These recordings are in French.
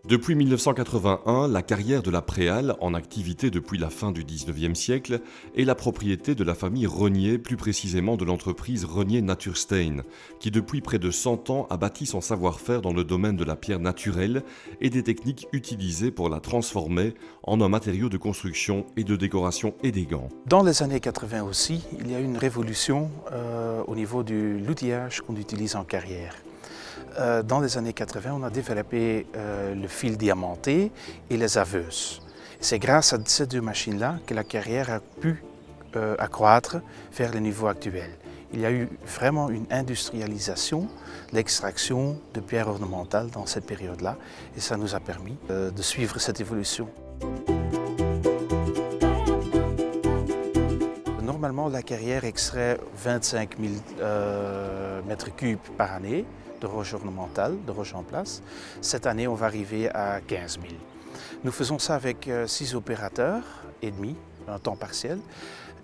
Depuis 1981, la carrière de la Préale, en activité depuis la fin du XIXe siècle, est la propriété de la famille Renier, plus précisément de l'entreprise Renier Naturstein, qui depuis près de 100 ans a bâti son savoir-faire dans le domaine de la pierre naturelle et des techniques utilisées pour la transformer en un matériau de construction et de décoration élégant. Dans les années 80 aussi, il y a eu une révolution au niveau de l'outillage qu'on utilise en carrière. Dans les années 80, on a développé le fil diamanté et les aveuses. C'est grâce à ces deux machines-là que la carrière a pu accroître vers le niveau actuel. Il y a eu vraiment une industrialisation, l'extraction de pierres ornementales dans cette période-là et ça nous a permis de suivre cette évolution. Normalement, la carrière extrait 25 000 mètres cubes par année de roches ornementales, de roches en place. Cette année, on va arriver à 15 000. Nous faisons ça avec 6 opérateurs et demi, un temps partiel,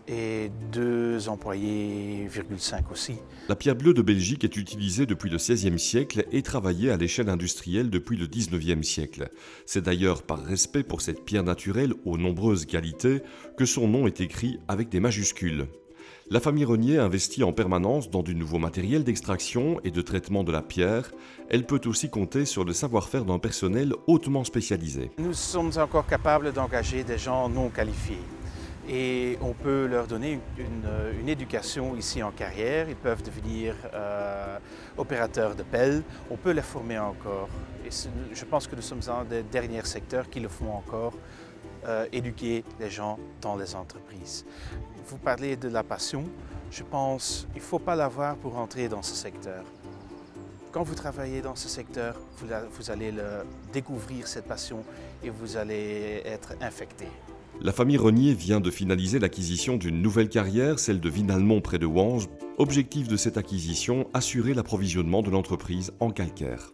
et 2 employés, 5 aussi. La pierre bleue de Belgique est utilisée depuis le XVIe siècle et travaillée à l'échelle industrielle depuis le XIXe siècle. C'est d'ailleurs par respect pour cette pierre naturelle aux nombreuses qualités que son nom est écrit avec des majuscules. La famille Renier investit en permanence dans du nouveau matériel d'extraction et de traitement de la pierre. Elle peut aussi compter sur le savoir-faire d'un personnel hautement spécialisé. Nous sommes encore capables d'engager des gens non qualifiés. Et on peut leur donner une éducation ici en carrière. Ils peuvent devenir opérateurs de pelle. On peut les former encore. Et je pense que nous sommes un des derniers secteurs qui le font encore, éduquer les gens dans les entreprises. Vous parlez de la passion. Je pense qu'il ne faut pas l'avoir pour entrer dans ce secteur. Quand vous travaillez dans ce secteur, vous allez découvrir cette passion et vous allez être infecté. La famille Renier vient de finaliser l'acquisition d'une nouvelle carrière, celle de Vinalmont près de Wange. Objectif de cette acquisition, assurer l'approvisionnement de l'entreprise en calcaire.